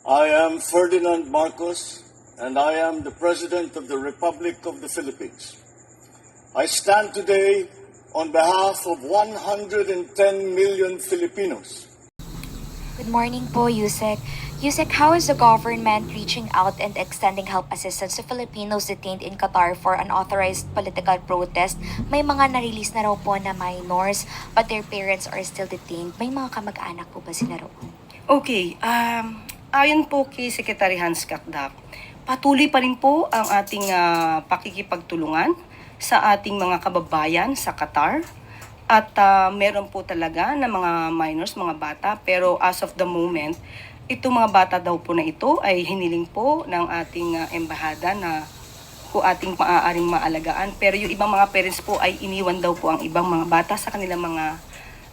I am Ferdinand Marcos, and I am the President of the Republic of the Philippines. I stand today on behalf of 110 million Filipinos. Good morning po, Yusek. Yusek, how is the government reaching out and extending help assistance to Filipinos detained in Qatar for unauthorized political protest? May mga na-release na raw po na minors, but their parents are still detained. May mga kamag-anak po ba sila raw? Okay, ayon po kay Secretary Hans Kakdak, patuloy pa rin po ang ating pakikipagtulungan sa ating mga kababayan sa Qatar. At meron po talaga na mga minors, mga bata, pero as of the moment, itong mga bata daw po na ito ay hiniling po ng ating embahada na po ating maaaring maalagaan. Pero yung ibang mga parents po ay iniwan daw po ang ibang mga bata sa kanilang mga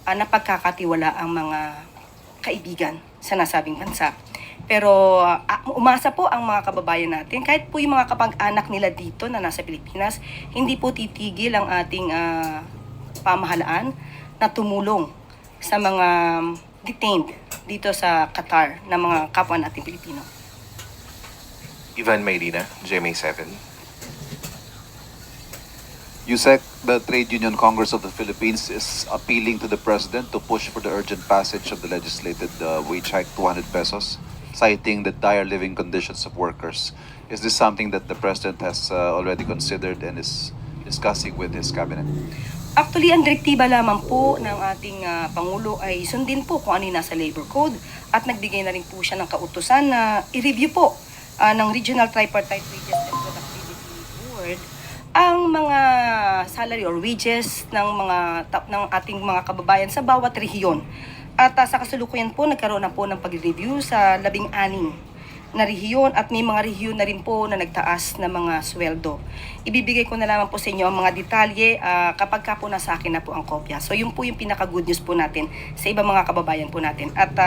napagkakatiwala ang mga kaibigan sa nasabing bansa. Pero umasa po ang mga kababayan natin, kahit po yung mga kapag-anak nila dito na nasa Pilipinas, hindi po titigil ang ating pamahalaan na tumulong sa mga detained dito sa Qatar na mga kapwa nating Pilipino. Ivan Mayrina, GMA7. USEC, the Trade Union Congress of the Philippines is appealing to the President to push for the urgent passage of the legislated wage hike 200 pesos, citing the dire living conditions of workers. Is this something that the President has already considered and is discussing with his cabinet? Actually, ang direktiba lamang po ng ating Pangulo ay sundin po kung ano yung nasa Labor Code at nagbigay na rin po siya ng kautusan na i-review po ng Regional Tripartite Wages and Productivity Board ang mga salary or wages ng ating mga kababayan sa bawat rehiyon. At sa kasalukuyan po, nagkaroon na po ng pag-review sa 16 na rehiyon at may mga rehiyon na rin po na nagtaas na mga sweldo. Ibibigay ko na lamang po sa inyo ang mga detalye kapag ka po nasa akin na po ang kopya. So yun po yung pinaka-good news po natin sa ibang mga kababayan po natin. At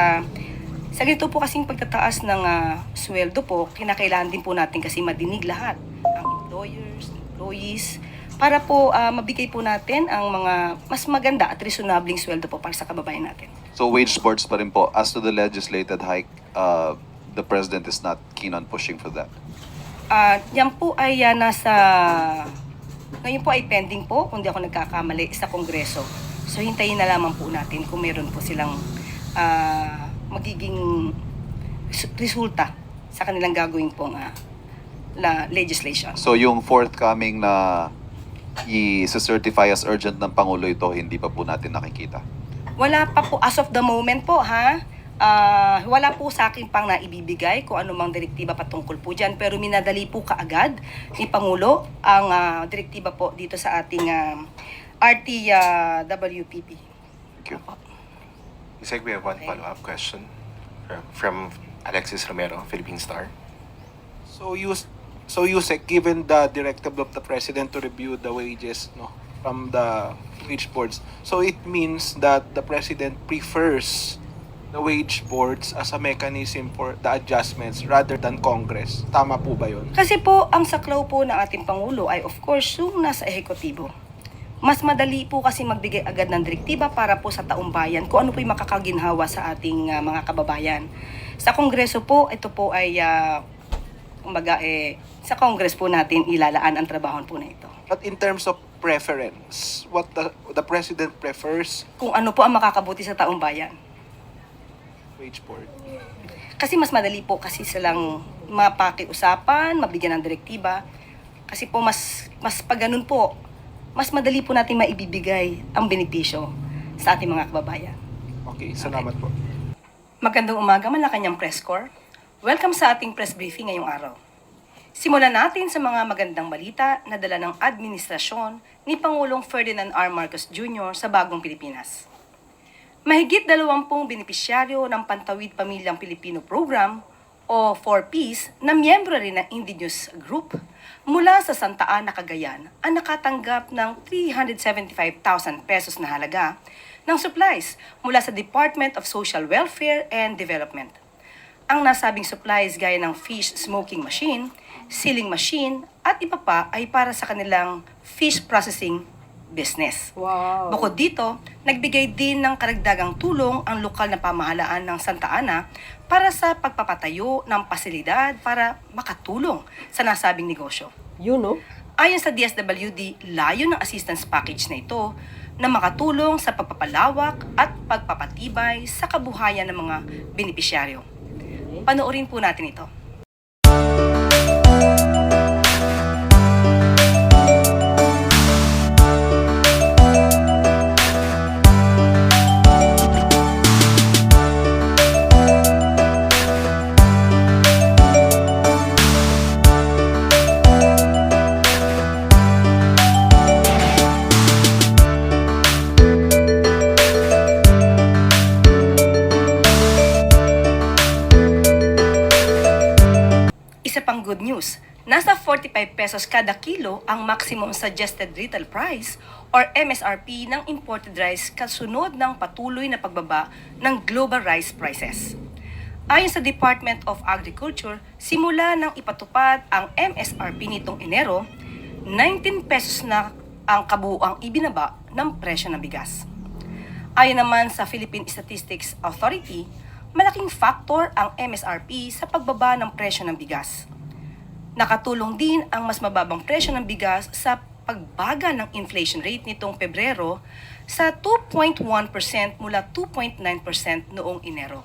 sa ganito po kasing pagtataas ng sweldo po, kinakailangan din po natin kasi madinig lahat. Ang employers, employees, para po mabigay po natin ang mga mas maganda at reasonabling sweldo po para sa kababayan natin. So wage boards pa rin po. As to the legislated hike, the President is not keen on pushing for that. Yan po ay ngayon po ay pending po, kung di ako nagkakamali, sa Kongreso. So hintayin na lamang po natin kung meron po silang magiging resulta sa kanilang gagawin pong legislation. So yung forthcoming na i-certify as urgent ng Pangulo ito, hindi pa po natin nakikita. Wala pa po, as of the moment po wala po sa akin pang naibibigay kung anumang direktiba patungkol po dyan, pero minadali po kaagad ni Pangulo ang direktiba po dito sa ating RTWPP. Thank you. Isaac, we have one follow-up question from Alexis Romero, Philippine Star. So Yusek, given the directive of the President to review the wages from the wage boards, so it means that the President prefers the wage boards as a mechanism for the adjustments rather than Congress. Tama po ba yun? Kasi po, ang saklaw po ng ating Pangulo ay of course yung nasa ehekutibo. Mas madali po kasi magbigay agad ng direktiba para po sa taong bayan kung ano po yung makakaginhawa sa ating mga kababayan. Sa Kongreso po, ito po ay sa Congress po natin ilalaan ang trabaho po na ito. But in terms of preference, what the President prefers, Kung ano po ang makakabuti sa taong bayan. wage board. Kasi mas madali po kasi silang mapakiusapan, mabigyan ng direktiba. Kasi po mas pag ganun po, mas madali po natin maibibigay ang benepisyo sa ating mga kababayan. Okay, salamat po. Magandang umaga, Malacanang Press Corps. Welcome sa ating press briefing ngayong araw. Simulan natin sa mga magandang balita na dala ng administrasyon ni Pangulong Ferdinand R. Marcos Jr. sa Bagong Pilipinas. Mahigit 20 benepisyaryo ng Pantawid Pamilyang Pilipino Program o 4Ps na miyembro rin ng Indigenous Group mula sa Santa Ana, Cagayan ang nakatanggap ng 375,000 pesos na halaga ng supplies mula sa Department of Social Welfare and Development. Ang nasabing supplies gaya ng fish smoking machine, sealing machine at iba pa ay para sa kanilang fish processing business. Wow. Bukod dito, nagbigay din ng karagdagang tulong ang lokal na pamahalaan ng Santa Ana para sa pagpapatayo ng pasilidad para makatulong sa nasabing negosyo. You know? Ayon sa DSWD, layo ng assistance package na ito na makatulong sa pagpapalawak at pagpapatibay sa kabuhayan ng mga benepisyaryo. Panoorin po natin ito. Isa pang good news, nasa 45 pesos kada kilo ang maximum suggested retail price or MSRP ng imported rice kasunod ng patuloy na pagbaba ng global rice prices. Ayon sa Department of Agriculture, simula nang ipatupad ang MSRP nitong Enero, 19 pesos na ang kabuuang ibinaba ng presyo ng bigas. Ayon naman sa Philippine Statistics Authority, malaking factor ang MSRP sa pagbaba ng presyo ng bigas. Nakatulong din ang mas mababang presyo ng bigas sa pagbaga ng inflation rate nitong Pebrero sa 2.1% mula 2.9% noong Enero.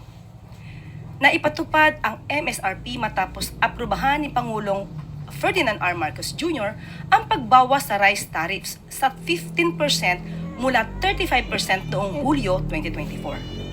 Naipatupad ang MSRP matapos aprubahan ni Pangulong Ferdinand R. Marcos Jr. ang pagbawas sa rice tariffs sa 15% mula 35% noong Hulyo 2024.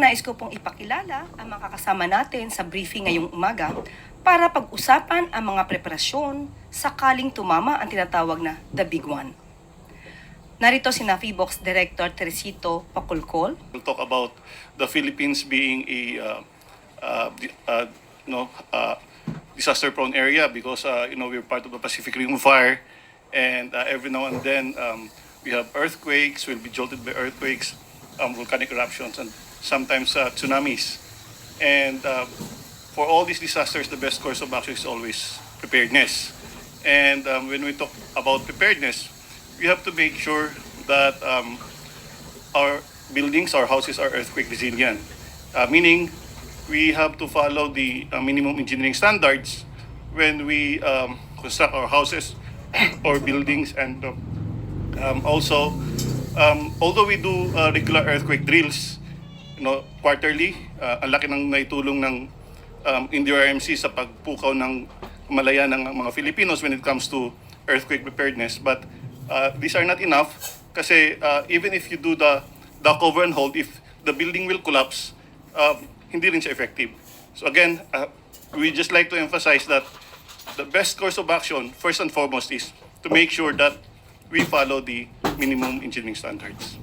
Nais ko pong ipakilala ang mga kasama natin sa briefing ngayong umaga para pag-usapan ang mga preparasyon sakaling tumama ang tinatawag na The Big One. Narito si NAFIBOX Director Teresito Paculcol. We'll talk about the Philippines being a disaster-prone area because we're part of the Pacific Ring of Fire, and every now and then we have earthquakes. We'll be jolted by earthquakes, volcanic eruptions, and sometimes tsunamis. And for all these disasters, the best course of action is always preparedness. And when we talk about preparedness, we have to make sure that our buildings, our houses are earthquake resilient. Meaning, we have to follow the minimum engineering standards when we construct our houses or buildings. And also, although we do regular earthquake drills, quarterly, ang laki ng naitulong ng NDRRMC sa pagpukaw ng malaya ng mga Filipinos when it comes to earthquake preparedness. But these are not enough kasi even if you do the cover and hold, if the building will collapse, hindi rin siya effective. So again, we just like to emphasize that the best course of action, first and foremost, is to make sure that we follow the minimum engineering standards.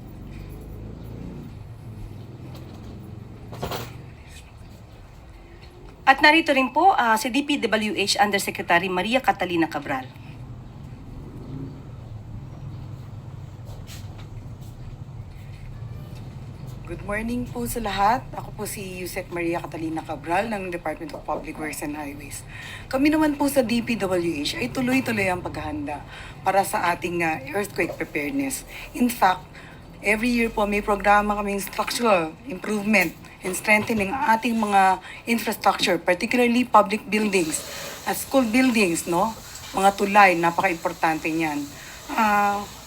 At narito rin po si DPWH Undersecretary Maria Catalina Cabral. Good morning po sa lahat. Ako po si Yusek Maria Catalina Cabral ng Department of Public Works and Highways. Kami naman po sa DPWH ay tuloy-tuloy ang paghahanda para sa ating earthquake preparedness. In fact, every year po may programa kaming structural improvement and strengthening ang ating mga infrastructure, particularly public buildings, school buildings, mga tulay, napaka-importante niyan.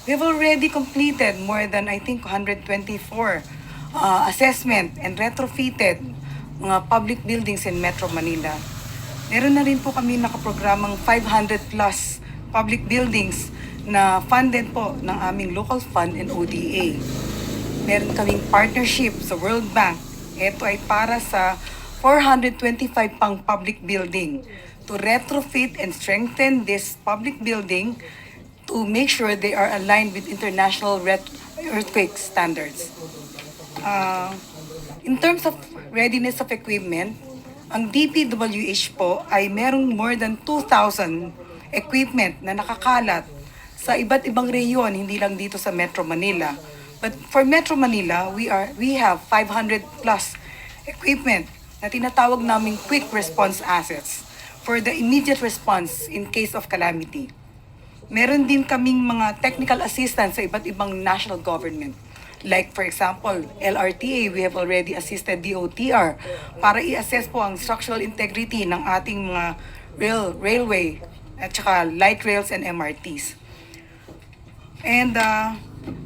We've already completed more than, I think, 124 assessment and retrofitted mga public buildings in Metro Manila. Meron na rin po kami nakaprogramang 500 plus public buildings na funded po ng aming local fund and ODA. Meron kaming partnership sa World Bank. Ito ay para sa 425 pang public building. to retrofit and strengthen this public building to make sure they are aligned with international earthquake standards. In terms of readiness of equipment, ang DPWH po ay merong more than 2,000 equipment na nakakalat sa iba't ibang rehiyon, hindi lang dito sa Metro Manila. But for Metro Manila, we have 500 plus equipment na tinatawag naming quick response assets for the immediate response in case of calamity. Meron din kaming mga technical assistance sa iba't ibang national government. Like for example, LRTA, we have already assisted DOTR para i-assess po ang structural integrity ng ating mga railway at saka light rails and MRTs. And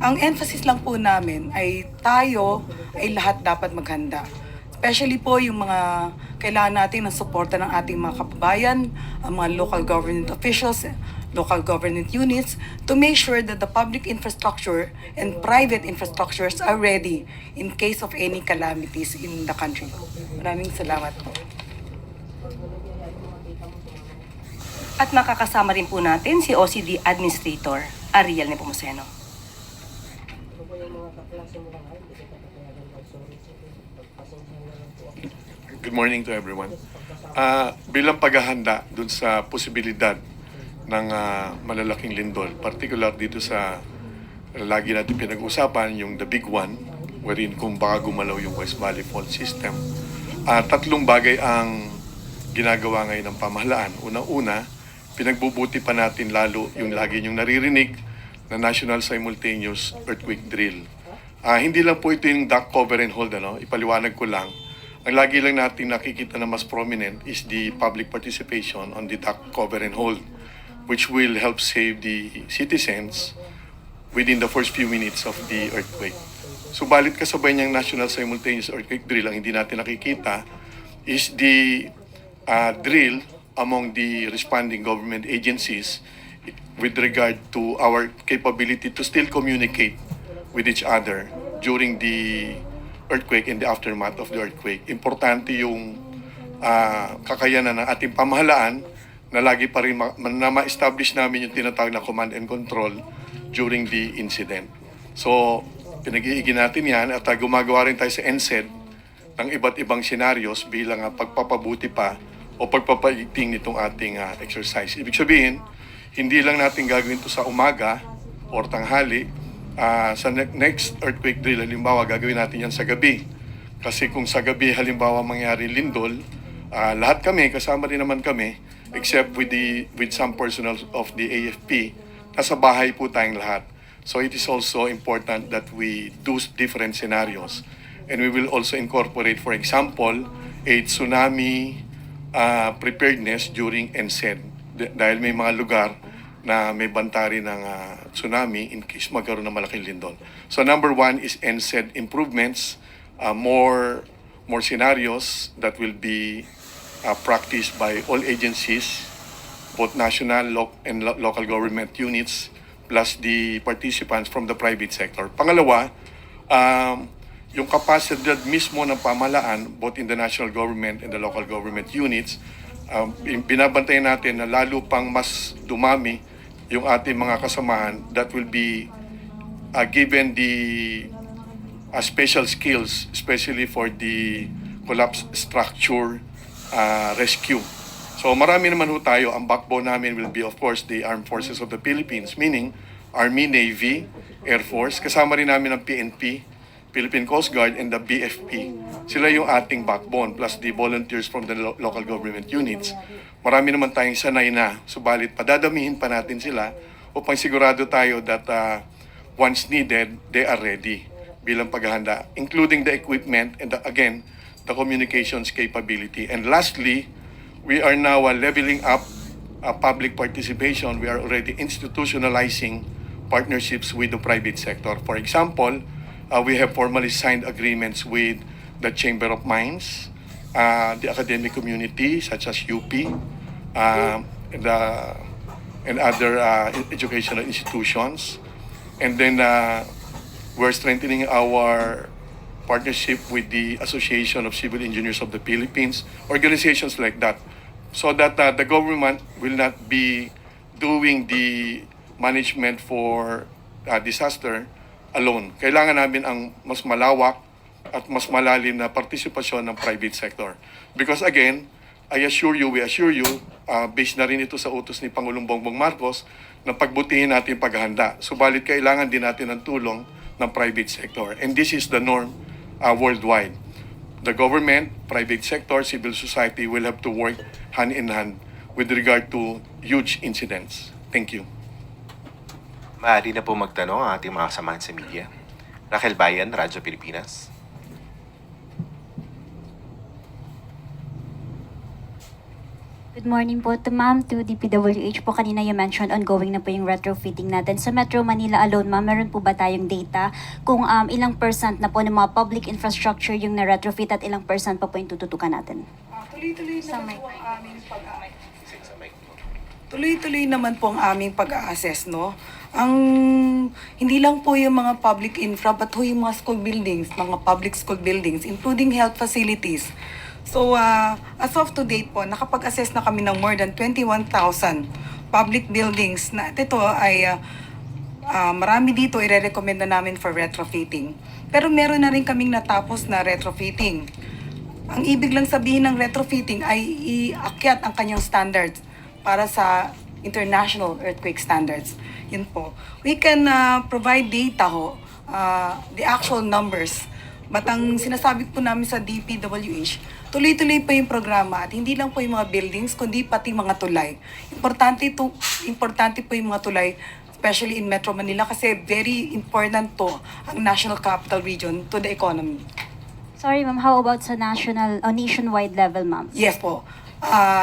ang emphasis lang po namin ay tayo ay lahat dapat maghanda. Especially po yung mga kailangan natin ng suporta ng ating mga kababayan, ang mga local government officials, local government units, to make sure that the public infrastructure and private infrastructures are ready in case of any calamities in the country. Maraming salamat po. At makakasama rin po natin si OCD Administrator Ariel Nepomuceno. Good morning to everyone. Bilang paghahanda dun sa posibilidad ng malalaking lindol, particular dito sa lagi natin pinag-usapan, yung the big one, wherein kung baka gumalaw yung West Valley Fault System. Tatlong bagay ang ginagawa ngayon ng pamahalaan. Unang-una, pinagbubuti pa natin lalo yung lagi yung naririnig na National Simultaneous Earthquake Drill. Hindi lang po ito yung duck cover and hold, ipaliwanag ko lang. Ang lagi lang natin nakikita na mas prominent is the public participation on the duck cover and hold, which will help save the citizens within the first few minutes of the earthquake. Subalit kasabay niyang National Simultaneous Earthquake Drill, ang hindi natin nakikita is the drill among the responding government agencies with regard to our capability to still communicate with each other during the earthquake and the aftermath of the earthquake. Importante yung kakayanan ng ating pamahalaan na lagi pa rin na ma-establish namin yung tinatawag na command and control during the incident. So, pinag-iigin natin yan at gumagawa rin tayo sa NSED ng iba't ibang scenarios bilang pagpapabuti pa o pagpapaigting nitong ating exercise. Ibig sabihin, hindi lang natin gagawin ito sa umaga or tanghali. Sa next earthquake drill, halimbawa, gagawin natin yan sa gabi. Kasi kung sa gabi, halimbawa, mangyari lindol, lahat kami, kasama rin naman kami, except with some personnel of the AFP, nasa bahay po tayong lahat. So it is also important that we do different scenarios. And we will also incorporate, for example, a tsunami preparedness during NSED. Dahil may mga lugar na may bantari ng tsunami in case magkaroon ng malaking lindol. So number one is NSED improvements, more scenarios that will be practiced by all agencies, both national and local government units, plus the participants from the private sector. Pangalawa, yung kapasidad mismo ng pamahalaan, both in the national government and the local government units, binabantayan natin na lalo pang mas dumami yung ating mga kasamahan that will be given the special skills, especially for the collapse structure rescue. So marami naman ho tayo. Ang backbone namin will be, of course, the Armed Forces of the Philippines, meaning Army, Navy, Air Force. Kasama rin namin ang PNP, Philippine Coast Guard, and the BFP. Sila yung ating backbone, plus the volunteers from the local government units. Marami naman tayong sanay na, subalit padadamihin pa natin sila upang sigurado tayo that once needed, they are ready bilang paghahanda, including the equipment and again, the communications capability. And lastly, we are now leveling up public participation. We are already institutionalizing partnerships with the private sector. For example, we have formally signed agreements with the Chamber of Mines, the academic community such as UP, and other educational institutions. And then we're strengthening our partnership with the Association of Civil Engineers of the Philippines, organizations like that, so that the government will not be doing the management for disaster alone. Kailangan namin ang mas malawak at mas malalim na partisipasyon ng private sector. Because again, we assure you, based na rin ito sa utos ni Pangulong Bongbong Marcos, na pagbutihin natin paghahanda. Subalit kailangan din natin ng tulong ng private sector. And this is the norm worldwide. The government, private sector, civil society will have to work hand in hand with regard to huge incidents. Thank you. Maaari na po magtanong ang ating mga kasamahan sa media. Raquel Bayan, Radyo Pilipinas. Good morning po to ma'am, to DPWH po. Kanina you mentioned ongoing na po yung retrofitting natin. Sa Metro Manila alone ma'am, meron po ba tayong data kung ilang percent na po ng mga public infrastructure yung na-retrofit at ilang percent pa po yung tututukan natin? Tuloy-tuloy naman po ang aming Tuloy-tuloy naman po ang aming pag-a-assess, no? Ang hindi lang po yung mga public infra, but po yung mga school buildings, mga public school buildings, including health facilities. So, as of to date po, nakapag-assess na kami ng more than 21,000 public buildings na ito ay marami dito i-recommend na namin for retrofitting. Pero meron na rin kaming natapos na retrofitting. Ang ibig lang sabihin ng retrofitting ay iakyat ang kanyang standards para sa international earthquake standards. Yun po. We can provide data the actual numbers. But ang sinasabi po namin sa DPWH, tuloy-tuloy pa yung programa at hindi lang po yung mga buildings, kundi pati mga tulay. Importante po yung mga tulay, especially in Metro Manila, kasi very important to ang National Capital Region to the economy. Sorry ma'am, how about sa national o nationwide level ma'am? Yes po.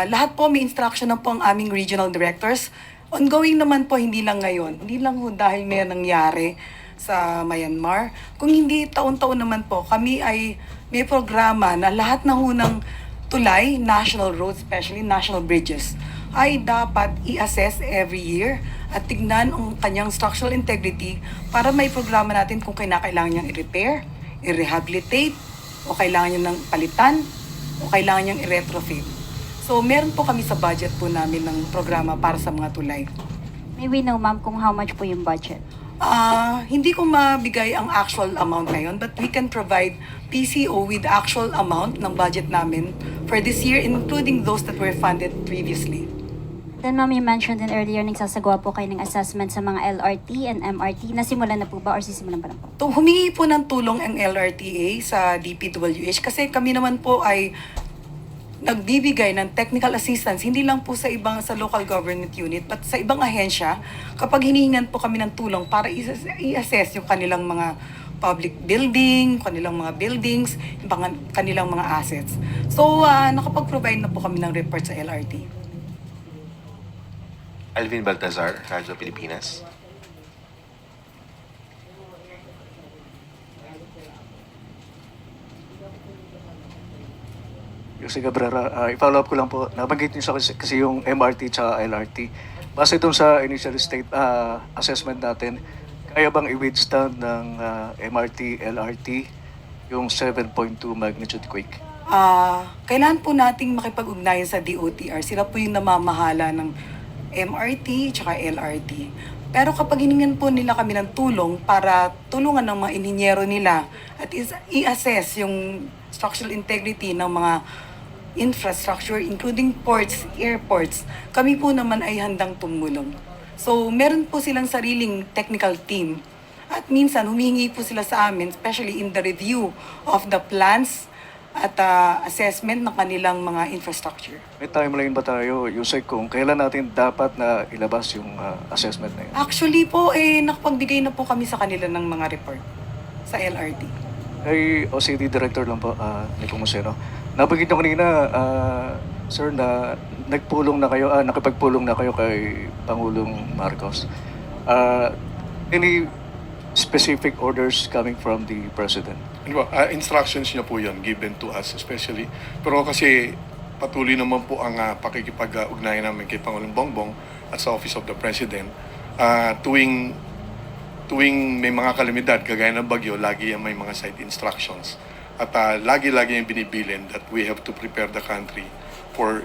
Lahat po may instruction na po ang aming regional directors. Ongoing naman po, hindi lang ngayon. Hindi lang po dahil may nangyari sa Myanmar. Kung hindi, taon-taon naman po, kami ay may programa na lahat na ng tulay, national roads, especially national bridges, ay dapat i-assess every year at tignan ang kanyang structural integrity para may programa natin kung kailangan niyang i-repair, i-rehabilitate, o kailangan niyang palitan, o kailangan niyang i-retrofit. So, meron po kami sa budget po namin ng programa para sa mga tulay. May we know ma'am kung how much po yung budget? Hindi ko mabigay ang actual amount ngayon, but we can provide PCO with actual amount ng budget namin for this year, including those that were funded previously. Then ma'am, you mentioned din earlier nagsasagawa po kayo ng assessment sa mga LRT and MRT. Nasimulan na po ba or sisimulan pa lang po? Humingi po ng tulong ang LRTA sa DPWH kasi kami naman po ay nagbibigay ng technical assistance, hindi lang po sa local government unit, but sa ibang ahensya, kapag hinihingan po kami ng tulong para i-assess yung kanilang mga public building, kanilang mga buildings, kanilang mga assets. So, nakapag-provide na po kami ng report sa LRT. Alvin Baltazar, Radyo Pilipinas. Jose Cabrera, i-follow up ko lang po. Nabanggit niyo sa kasi yung MRT at LRT. Base itong sa initial state assessment natin, kaya bang i-withstand ng MRT, LRT yung 7.2 magnitude quake? Kailangan po nating makipag-ugnayan sa DOTR. Sila po yung namamahala ng MRT at LRT. Pero kapag hiningan po nila kami ng tulong para tulungan ng mga inhinyero nila at i-assess yung structural integrity ng mga infrastructure, including ports, airports, kami po naman ay handang tumulong. So, meron po silang sariling technical team. At minsan, humihingi po sila sa amin, especially in the review of the plans at assessment ng kanilang mga infrastructure. May timeline ba tayo, Yusek, kung kailan natin dapat na ilabas yung assessment na yun? Actually po, nakapagbigay na po kami sa kanila ng mga report sa LRT. Ay, OCD Director lang po, Nico Museno. Nabanggit nyo kanina, sir, na nakipagpulong na kayo kay Pangulong Marcos. Any specific orders coming from the President? Instructions niya po yan given to us especially. Pero kasi patuloy naman po ang pakikipag-ugnayan namin kay Pangulong Bongbong at sa Office of the President. Tuwing may mga kalamidad, kagaya ng bagyo, lagi may mga site instructions. At lagi-lagi yung binibilin that we have to prepare the country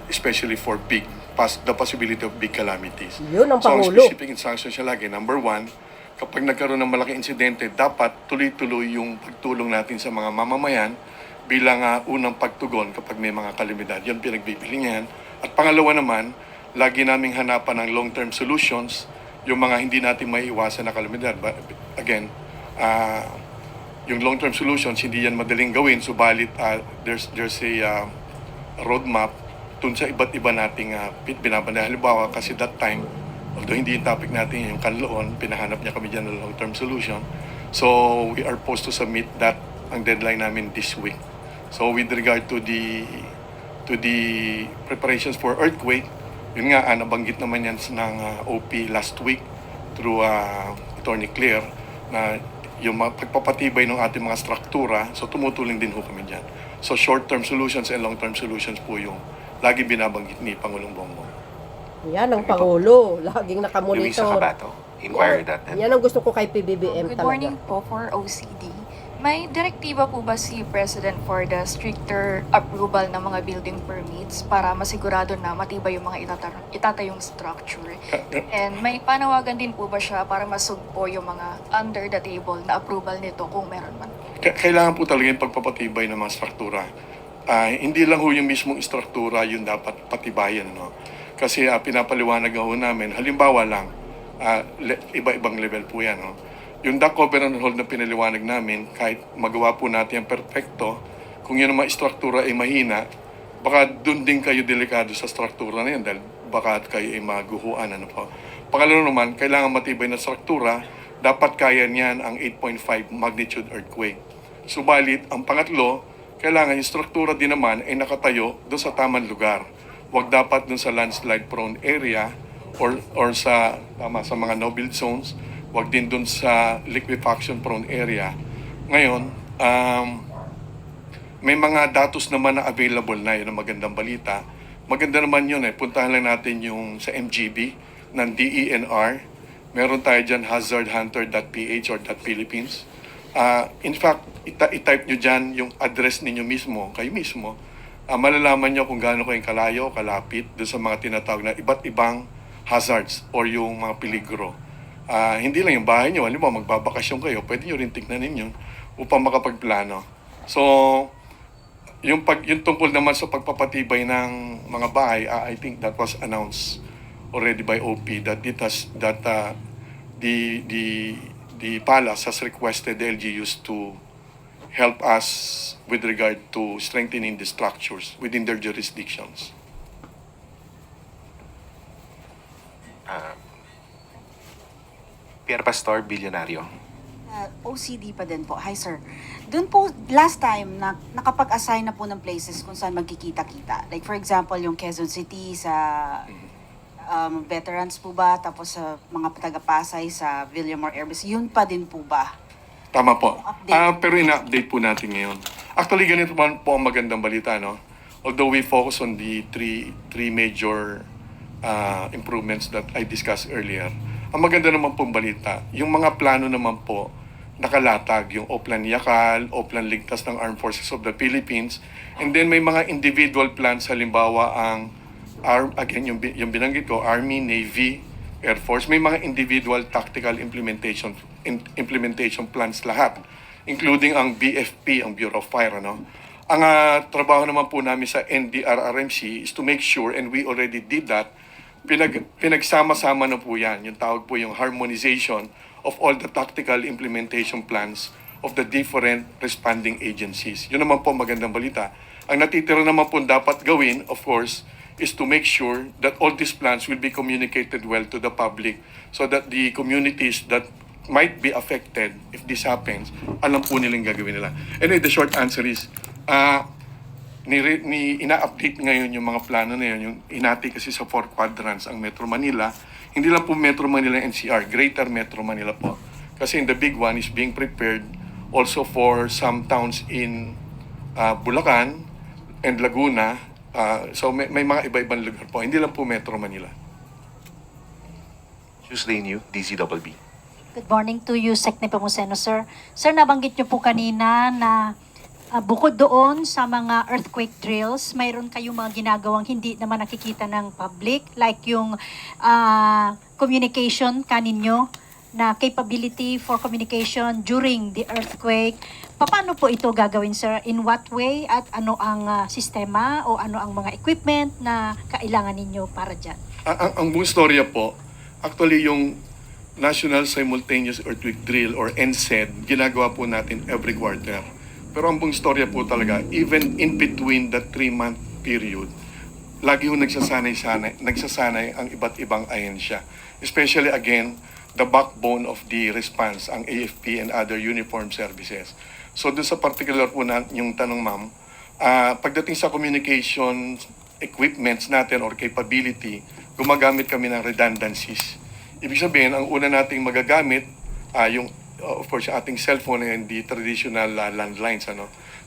especially for the possibility of big calamities. Yun ang So ang Pangulo. specific instruction siya lagi, number one, kapag nagkaroon ng malaking insidente, dapat tuloy-tuloy yung pagtulong natin sa mga mamamayan bilang unang pagtugon kapag may mga kalamidad. Yan pinagbibili niyan. At pangalawa naman, lagi naming hanapan ng long-term solutions, yung mga hindi natin maiiwasan na kalamidad. But again, yung long-term solutions, hindi yan madaling gawin, subalit there's a roadmap dun sa iba't iba nating binabanda. Halimbawa, kasi that time, although hindi yung topic natin yung Kanloon, pinahanap niya kami dyan ng long-term solution. So, we are supposed to submit that, ang deadline namin this week. So, with regard to the preparations for earthquake, yun nga, nabanggit naman yan ng OP last week through Attorney Claire na yung pagpapatibay ng ating mga struktura, so tumutulong din ho kami dyan. So short-term solutions and long-term solutions po yung lagi binabanggit ni Pangulong Bongbong. Yan ang Pangulo. Laging Luisa nakamonitor. Cabato, inquire that. Yan ang gusto ko kay PBBM Good talaga. morning po for OCD. May direktiba po ba si President for the stricter approval ng mga building permits para masigurado na matibay yung mga itatayong structure? And may panawagan din po ba siya para masugpo yung mga under the table na approval nito kung meron man? Kailangan po talaga yung pagpapatibay ng mga struktura. Hindi lang ho yung mismong struktura yung dapat patibayan. No? Kasi pinapaliwanag ho namin, halimbawa lang, iba-ibang level po yan. No? Yung Dock Covenant Hall na pinaliwanag namin, kahit magawa po natin ang perfecto, kung yun ang mga struktura ay mahina, baka dun din kayo delikado sa struktura na yan dahil baka kayo ay maguhuan. Ano po. Pangalawa naman, kailangan matibay na struktura, dapat kaya niyan ang 8.5 magnitude earthquake. Subalit, ang pangatlo, kailangan yung struktura din naman ay nakatayo doon sa tamang lugar. Huwag dapat doon sa landslide prone area or sa mga no-build zones. Huwag din doon sa liquefaction prone area. Ngayon, may mga datos naman na available na, yun ang magandang balita. Maganda naman yun puntahan lang natin yung sa MGB ng DENR. Meron tayo dyan hazardhunter.ph or .philippines. In fact, i-type nyo dyan yung address ninyo mismo, kayo mismo. Malalaman nyo kung gaano kayong kalayo, kalapit doon sa mga tinatawag na iba't ibang hazards or yung mga peligro. Hindi lang yung bahay nyo, halimbawa magbabakasyon kayo, pwede nyo rin tignanin yun upang makapagplano. So, yung tungkol naman sa pagpapatibay ng mga bahay, I think that was announced already by OP that the palace has requested the LGUs to help us with regard to strengthening the structures within their jurisdictions. Pierre Pastor, Bilyonaryo. OCD pa din po. Hi, sir. Doon po, last time, nakapag-assign na po ng places kung saan magkikita-kita. Like, for example, yung Quezon City sa veterans po ba? Tapos sa mga taga-Pasay sa Villamor Airbase. Yun pa din po ba? Tama po. Pero ina-update po natin ngayon. Actually, ganito po ang magandang balita, no? Although we focus on the three major improvements that I discussed earlier, ang maganda naman pong balita, yung mga plano naman po nakalatag, yung Oplan Yakal, Oplan Ligtas ng Armed Forces of the Philippines, and then may mga individual plans, halimbawa ang yung binanggit ko, Army, Navy, Air Force, may mga individual tactical implementation plans lahat, including ang BFP, ang Bureau of Fire. Ano? Ang trabaho naman po namin sa NDRRMC is to make sure, and we already did that, pinagsama-sama na po yan. Yung tawag po yung harmonization of all the tactical implementation plans of the different responding agencies. Yun naman po magandang balita. Ang natitira naman po dapat gawin, of course, is to make sure that all these plans will be communicated well to the public so that the communities that might be affected if this happens, alam po nilang gagawin nila. Anyway, the short answer is, ina-update ngayon yung mga plano na yun, yung inati kasi sa 4 quadrants ang Metro Manila. Hindi lang po Metro Manila NCR, Greater Metro Manila po. Kasi the big one is being prepared also for some towns in Bulacan and Laguna. So may mga iba-ibang lugar po, hindi lang po Metro Manila. Tuesday New, DZWB. Good morning to you, Sec. Nepomuceno, sir. Sir, nabanggit niyo po kanina na bukod doon sa mga earthquake drills, mayroon kayong mga ginagawang hindi naman nakikita ng public, like yung communication kaninyo, na capability for communication during the earthquake. Paano po ito gagawin, sir? In what way? At ano ang sistema o ano ang mga equipment na kailangan ninyo para dyan? Ang buong storya po, actually yung National Simultaneous Earthquake Drill or NSED, ginagawa po natin every quarter. Pero ang buong storya po talaga, even in between the 3-month period, lagi ho nagsasanay ang iba't ibang ahensya. Especially again, the backbone of the response, ang AFP and other uniform services. So dun sa particular po na yung tanong, ma'am, pagdating sa communication equipments natin or capability, gumagamit kami ng redundancies. Ibig sabihin, ang una nating magagamit, yung of course, ating cellphone and the traditional landlines.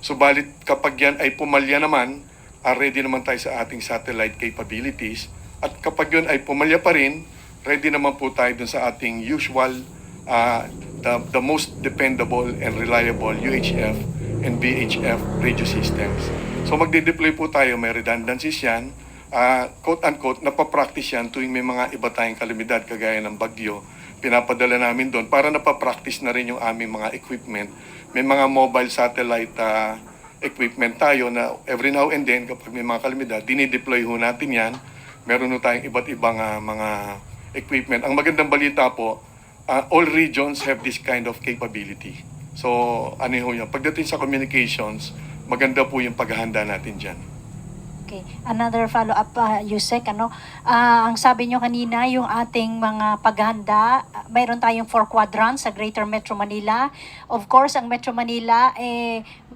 Subalit kapag yan ay pumalya naman, ready naman tayo sa ating satellite capabilities. At kapag yun ay pumalya pa rin, ready naman po tayo dun sa ating usual, the most dependable and reliable UHF and VHF radio systems. So magde-deploy po tayo, may redundancies yan, quote-unquote, napapractice yan tuwing may mga iba tayong kalamidad kagaya ng bagyo. Pinapadala namin doon para napapractice na rin yung aming mga equipment. May mga mobile satellite equipment tayo na every now and then kapag may mga kalamidad, dinideploy ho natin yan. Meron ho tayong iba't ibang mga equipment. Ang magandang balita po, all regions have this kind of capability. So, ano yun? Pagdating sa communications, maganda po yung paghahanda natin dyan. Okay. Another follow-up, Yusek, ang sabi nyo kanina, yung ating mga paghahanda, mayroon tayong 4 quadrants sa Greater Metro Manila. Of course, ang Metro Manila,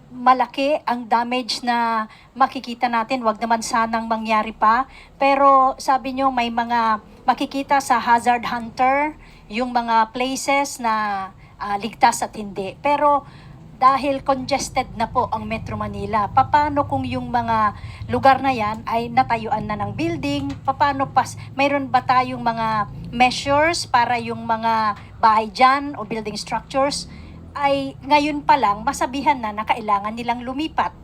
malaki ang damage na makikita natin. Wag naman sanang mangyari pa. Pero sabi nyo, may mga makikita sa hazard hunter, yung mga places na ligtas at hindi. Pero dahil congested na po ang Metro Manila, paano kung yung mga lugar na yan ay natayuan na ng building? Paano mayroon ba tayong mga measures para yung mga bahay dyan o building structures ay ngayon pa lang masabihan na kailangan nilang lumipat?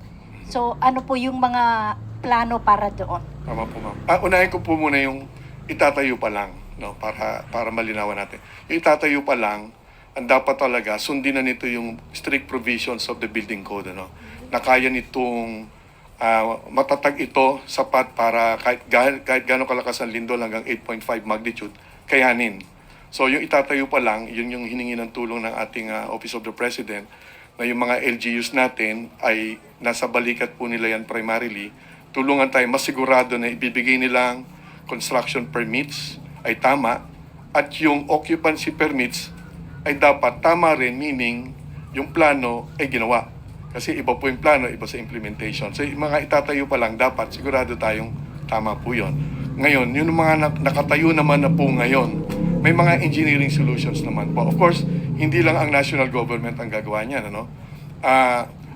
So ano po yung mga plano para doon? Tama po, ma'am. Unahin ko po muna yung itatayo pa lang, para malinawan natin. Yung itatayo pa lang, ang dapat talaga, sundin na nito yung strict provisions of the building code, na kaya nitong matatag ito, sapat para kahit gano'ng kalakas ang lindol hanggang 8.5 magnitude, kayanin. So yung itatayo pa lang, yun yung hiningi ng tulong ng ating Office of the President, na yung mga LGUs natin ay nasa balikat po nila yan primarily, tulungan tayo masigurado na ibibigay nilang construction permits ay tama at yung occupancy permits ay dapat tama rin, meaning yung plano ay ginawa. Kasi iba po yung plano, iba sa implementation. So yung mga itatayo pa lang, dapat sigurado tayong tama po yun. Ngayon, yung mga nakatayo naman na po ngayon, may mga engineering solutions naman po. Of course, hindi lang ang national government ang gagawa niyan.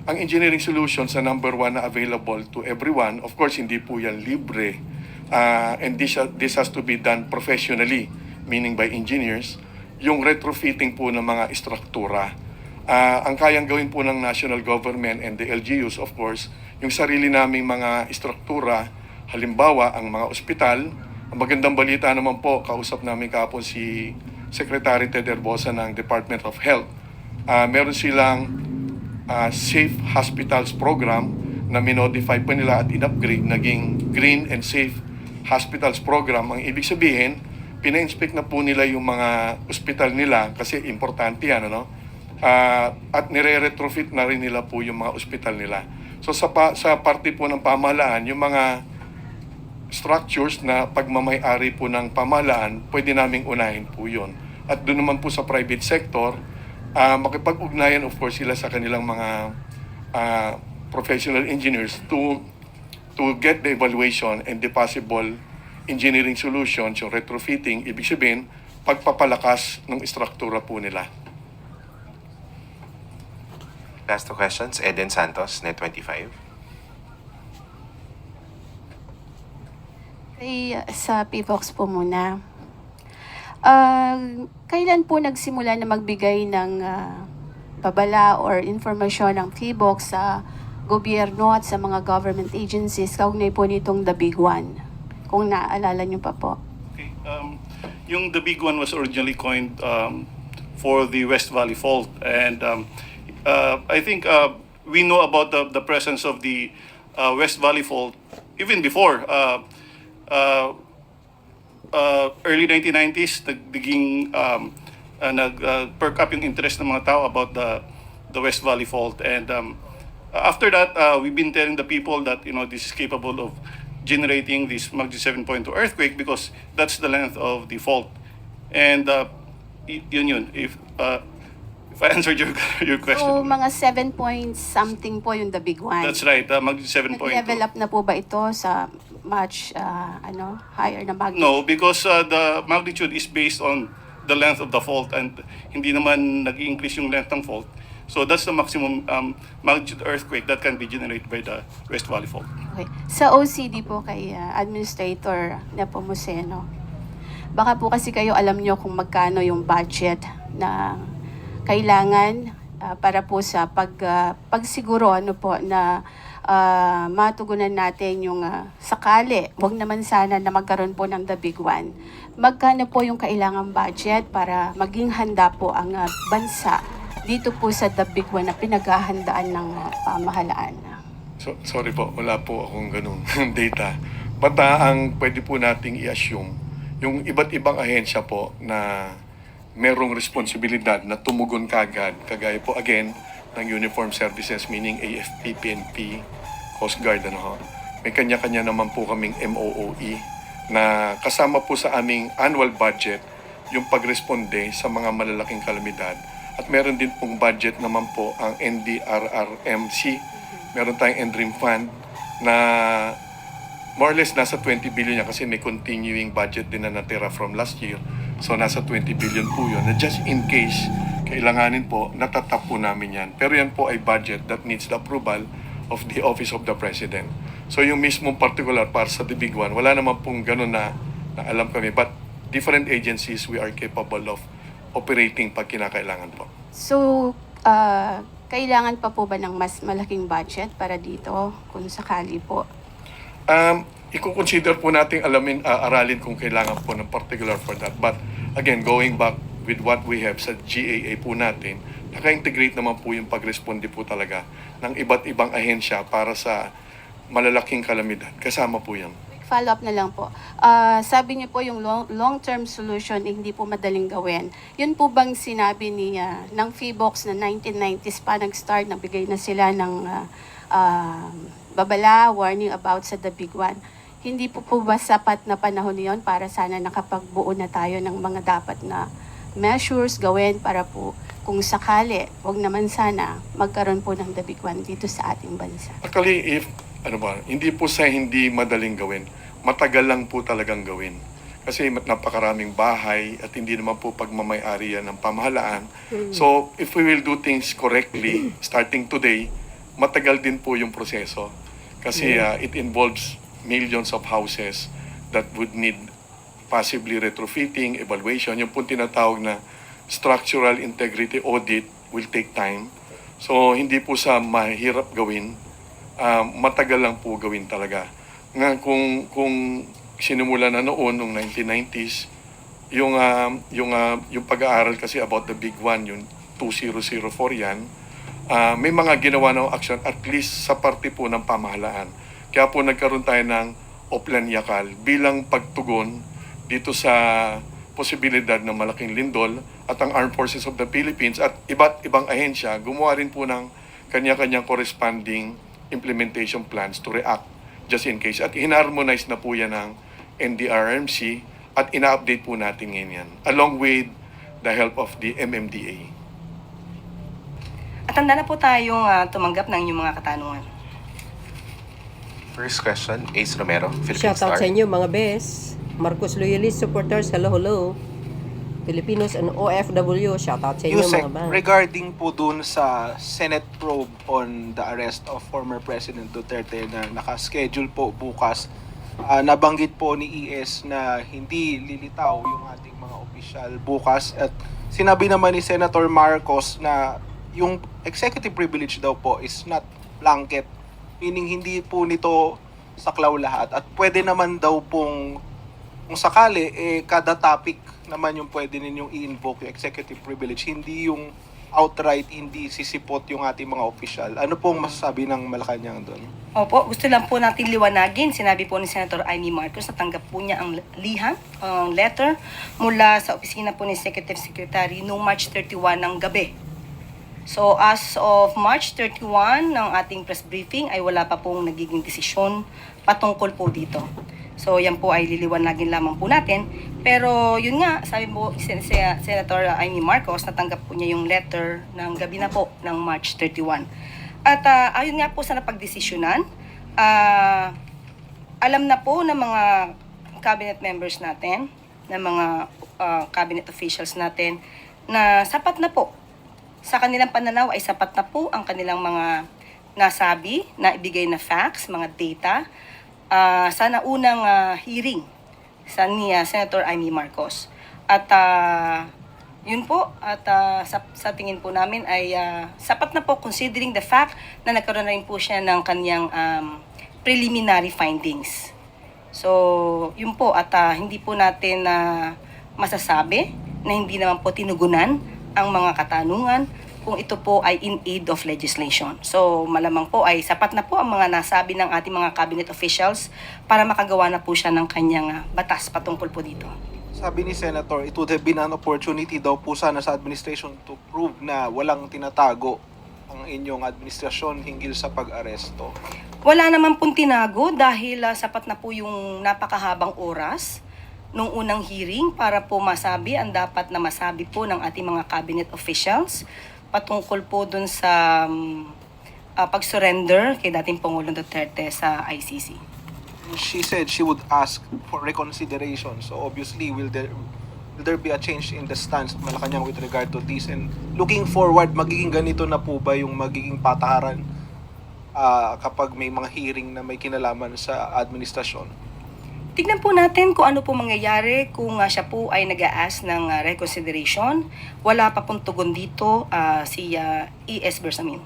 Ang engineering solutions na number 1 na available to everyone, of course, hindi po yan libre. And this has to be done professionally, meaning by engineers, yung retrofitting po ng mga istruktura. Ang kayang gawin po ng national government and the LGUs, of course, yung sarili naming mga istruktura, halimbawa, ang mga ospital. Ang magandang balita naman po, kausap namin kahapon si Secretary Ted Herbosa ng Department of Health. Meron silang Safe Hospitals Program na minodify pa nila at in-upgrade, naging Green and Safe Hospitals Program. Ang ibig sabihin, pina-inspect na po nila yung mga ospital nila kasi importante yan, at nire-retrofit na rin nila po yung mga ospital nila. So sa parte po ng pamahalaan, yung mga structures na pagmamay-ari po ng pamahalaan, pwede naming unahin po yun. At doon naman po sa private sector, makipag-ugnayan of course sila sa kanilang mga professional engineers to get the evaluation and the possible engineering solutions, yung retrofitting, ibig sabihin, pagpapalakas ng istruktura po nila. Last 2 questions, Eden Santos, Net25. Sa PVOX po muna. Kailan po nagsimula na magbigay ng pabala or informasyon ng PHIVOLCS sa gobyerno at sa mga government agencies kaugnay po nitong The Big One? Kung naaalala niyo pa po. Okay. Yung The Big One was originally coined for the West Valley Fault, and I think we know about the presence of the West Valley Fault even before early 1990s. Nagiging nag-perk up yung interest ng mga tao about the West Valley Fault, and after that we've been telling the people that this is capable of generating this magnitude 7.2 earthquake because that's the length of the fault. And yun. If I answered your question. So, mga 7 point something po yung The Big One. That's right, magnitude 7.2. Nag-level up na po ba ito sa much higher na magnitude? No, because the magnitude is based on the length of the fault, and hindi naman nag-increase yung length ng fault. So that's the maximum magnitude earthquake that can be generated by the West Valley Fault. Okay. Sa OCD po kay Administrator Nepomuceno, baka po kasi kayo alam nyo kung magkano yung budget na kailangan para po sa pagsiguro na matugunan natin yung sakali, wag naman sana na magkaroon po ng The Big One. Magkano po yung kailangang budget para maging handa po ang bansa dito po sa The Big One na pinaghahandaan ng pamahalaan? So, sorry po, wala po akong ganung data. Basta ang pwede po nating i-assume, yung iba't ibang ahensya po na merong responsibilidad na tumugon kagad, kagaya po again ng Uniform Services, meaning AFP, PNP, Coast Guard, may kanya-kanya naman po kaming MOOE na kasama po sa aming annual budget yung pagresponde sa mga malalaking kalamidad. At meron din pong budget naman po ang NDRRMC. Meron tayong NDRIM Fund na more or less nasa 20 billion kasi may continuing budget din na natira from last year. So nasa 20 billion po yun. Na just in case kailanganin po, natatap po namin yan. Pero yan po ay budget that needs the approval of the Office of the President. So yung mismong particular para sa The Big One, wala naman pong ganun na alam kami. But different agencies, we are capable of operating pag kinakailangan po. So, kailangan pa po ba ng mas malaking budget para dito kung sakali po? I-consider po natin aralin kung kailangan po ng particular for that. But again, going back with what we have sa GAA po natin, naka-integrate naman po yung pag-responde po talaga ng iba't ibang ahensya para sa malalaking kalamidad. Kasama po yan. Follow-up na lang po. Sabi niyo po yung long-term solution hindi po madaling gawin. Yun po bang sinabi ng PHIVOLCS na 1990s pa nag-start, nagbigay na sila ng babala, warning about sa The Big One. Hindi po ba sapat na panahon niyon para sana nakapagbuo na tayo ng mga dapat na measures gawin para po kung sakali, wag naman sana magkaroon po ng The Big One dito sa ating bansa? Actually, hindi po sa hindi madaling gawin. Matagal lang po talagang gawin. Kasi napakaraming bahay at hindi naman po pagmamay-ari yan ng pamahalaan. So, if we will do things correctly, starting today, matagal din po yung proseso. Kasi it involves millions of houses that would need possibly retrofitting, evaluation. Yung po tinatawag na structural integrity audit will take time. So, hindi po sa mahirap gawin. Matagal lang po gawin talaga. Nga kung sinimula na noon nung 1990s, yung pag-aaral kasi about The Big One, yung 2004 yan, may mga ginawa ng action at least sa parte po ng pamahalaan. Kaya po nagkaroon tayo ng Oplan Yakal bilang pagtugon dito sa posibilidad ng malaking lindol, at ang Armed Forces of the Philippines at iba't ibang ahensya gumawa rin po ng kanya-kanyang corresponding implementation plans to react just in case. At hinarmonize na po yan ng NDRRMC at ina-update po natin ngayon yan along with the help of the MMDA. At handa na po tayong tumanggap ng inyong mga katanungan. First question, Ace Romero, Philippine Shoutout Star. sa inyo mga bes. Marcos Loyalist supporters, hello. Filipinos and OFW, shoutout sa inyo Yusek, mga bes. regarding po dun sa Senate probe on the arrest of former President Duterte na nakaschedule po bukas, nabanggit po ni ES na hindi lilitaw yung ating mga opisyal bukas, at sinabi naman ni Senator Marcos na yung executive privilege daw po is not blanket, meaning hindi po nito saklaw lahat at pwede naman daw pong kung sakali kada topic naman yung pwede ninyong i-invoke yung executive privilege, hindi yung outright hindi sisipot yung ating mga official. Ano pong masasabi ng Malacanang doon? Opo, gusto lang po natin liwanagin. Sinabi po ni Senator Amy Marcos na tanggap po niya ang liham, ang letter mula sa opisina po ni Executive Secretary noong March 31 ng gabi. So as of March 31 ng ating press briefing ay wala pa pong nagiging desisyon patungkol po dito. So yan po ay liliwanagin lamang po natin. Pero yun nga, sabi po Senator Amy Marcos, natanggap po niya yung letter ng gabi na po ng March 31. At ayun nga po sa napagdesisyonan, alam na po ng mga cabinet members natin, ng mga cabinet officials natin, na sapat na po. Sa kanilang pananaw ay sapat na po ang kanilang mga nasabi, na ibigay na facts, mga data, sa naunang hearing sa ni Senator Amy Marcos. At yun po, at sa tingin po namin ay sapat na po considering the fact na nagkaroon na rin po siya ng kanyang preliminary findings. So, yun po, at hindi po natin masasabi na hindi naman po tinugunan ang mga katanungan kung ito po ay in aid of legislation. So malamang po ay sapat na po ang mga nasabi ng ating mga cabinet officials para makagawa na po siya ng kanyang batas patungkol po dito. Sabi ni Senator, it would have been an opportunity daw po sana sa administration to prove na walang tinatago ang inyong administrasyon hinggil sa pag-aresto. Wala naman pong tinago dahil sapat na po yung napakahabang oras nung unang hearing para po masabi ang dapat na masabi po ng ating mga cabinet officials patungkol po dun sa pag-surrender kay dating Pangulong Duterte sa ICC. She said she would ask for reconsideration. So obviously, will there be a change in the stance of Malacanang with regard to this? And looking forward, magiging ganito na po ba yung magiging patakaran kapag may mga hearing na may kinalaman sa administrasyon? Tignan po natin kung ano po mangyayari kung siya po ay nag-a-ask ng reconsideration. Wala pa pong tugon dito si E.S. Bersamin.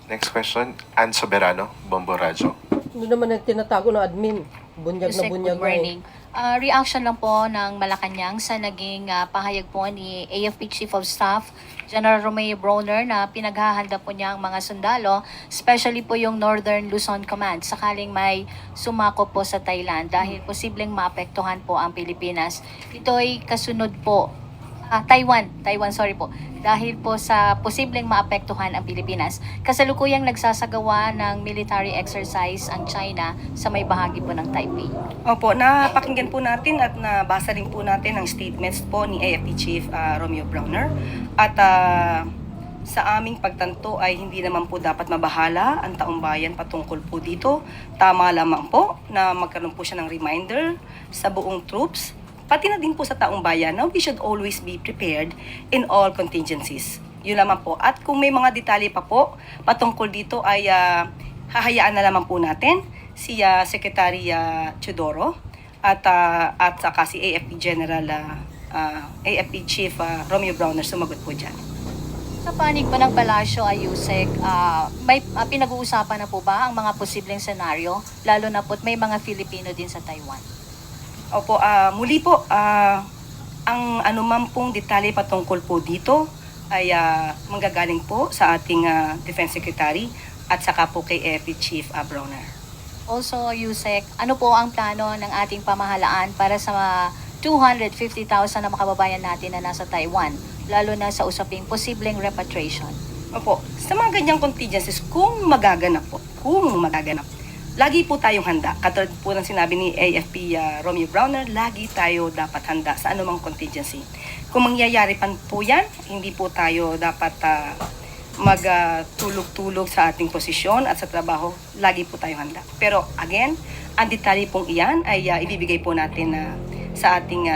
Next question, Ann Soberano, Bombo Radyo. Hindi naman tinatago ng admin. Bunyag na Yusek, bunyag good morning. Reaction lang po ng Malacanang sa naging pahayag po ni AFP Chief of Staff General Romeo Brawner na pinaghahanda po niya ang mga sundalo, especially po yung Northern Luzon Command, sakaling may sumako po sa Thailand dahil posibleng maapektuhan po ang Pilipinas. Ito ay kasunod po, Taiwan, sorry po, dahil po sa posibleng maapektuhan ang Pilipinas. Kasalukuyang nagsasagawa ng military exercise ang China sa may bahagi po ng Taipei. Opo, napakinggan po natin at nabasa rin po natin ang statements po ni AFP Chief Romeo Brawner. At sa aming pagtanto ay hindi naman po dapat mabahala ang taong bayan patungkol po dito. Tama lamang po na magkaroon po siya ng reminder sa buong troops, pati na din po sa taong bayan na we should always be prepared in all contingencies. Yun lamang po. At kung may mga detalye pa po patungkol dito ay hahayaan na lamang po natin si Secretary Teodoro at saka si AFP General AFP Chief Romeo Brawner sumagot po dyan. Sa panig po ng Palasyo ay Yusek, may pinag-uusapan na po ba ang mga posibleng senaryo, lalo na po't may mga Filipino din sa Taiwan? Opo, muli po, ang anumang pong detalye patungkol po dito ay manggagaling po sa ating Defense Secretary at saka po kay AFP Chief Brawner. Also, Yusek, ano po ang plano ng ating pamahalaan para sa 250,000 na makababayan natin na nasa Taiwan, lalo na sa usaping posibleng repatriation? Opo, sa mga ganyang contingencies, kung magaganap, lagi po tayong handa. Katulad po ng sinabi ni AFP Romeo Brawner, lagi tayo dapat handa sa anumang contingency. Kung mangyayari pan po yan, hindi po tayo dapat magtulog-tulog sa ating posisyon at sa trabaho, lagi po tayong handa. Pero again, ang detalye pong iyan ay ibibigay po natin sa ating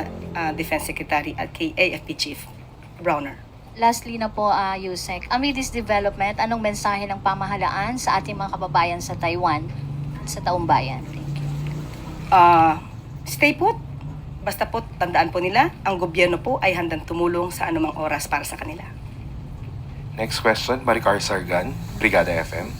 Defense Secretary at kay AFP Chief Brawner. Lastly na po, Yusek, amid this development, anong mensahe ng pamahalaan sa ating mga kababayan sa Taiwan sa taong bayan? Thank you. Stay put. Basta po, tandaan po nila, ang gobyerno po ay handang tumulong sa anumang oras para sa kanila. Next question, Maricar Sargan, Brigada FM.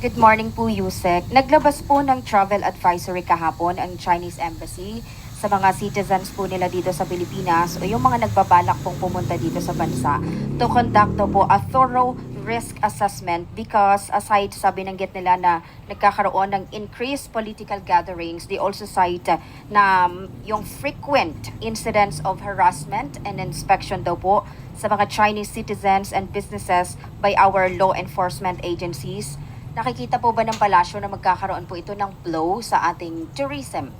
Good morning po, Yusek. Naglabas po ng travel advisory kahapon ang Chinese Embassy sa mga citizens po nila dito sa Pilipinas o yung mga nagbabalak pong pumunta dito sa bansa to conduct po a thorough risk assessment because aside sa binanggit nila na nagkakaroon ng increased political gatherings, they also cite na yung frequent incidents of harassment and inspection daw po sa mga Chinese citizens and businesses by our law enforcement agencies. Nakikita po ba ng palasyo na magkakaroon po ito ng blow sa ating tourism?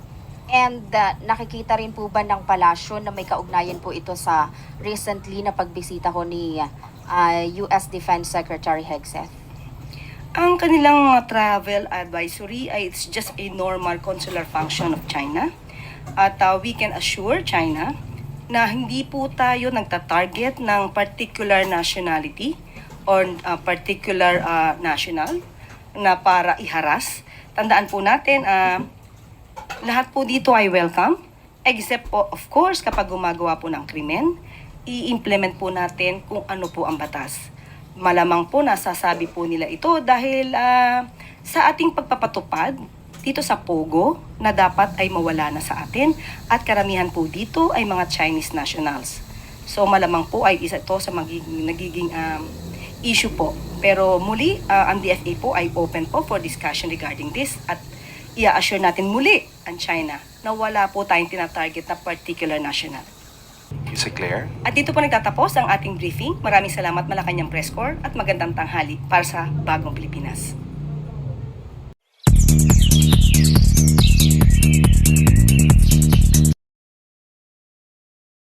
And nakikita rin po ba ng palasyo na may kaugnayan po ito sa recently na pagbisita ko ni US Defense Secretary Hegseth? Ang kanilang travel advisory ay it's just a normal consular function of China. At we can assure China na hindi po tayo nagta-target ng particular nationality or particular national na para iharas. Tandaan po natin, lahat po dito ay welcome, except po, of course, kapag gumagawa po ng krimen, i-implement po natin kung ano po ang batas. Malamang po nasasabi po nila ito dahil sa ating pagpapatupad dito sa Pogo na dapat ay mawala na sa atin at karamihan po dito ay mga Chinese nationals. So malamang po ay isa ito sa nagiging issue po. Pero muli, ang DFA po ay open po for discussion regarding this at i-assure natin muli ang China na wala po tayong tinatarget na particular national. Is it clear? At dito po nagtatapos ang ating briefing. Maraming salamat Malacanang Press Corps at magandang tanghali para sa Bagong Pilipinas.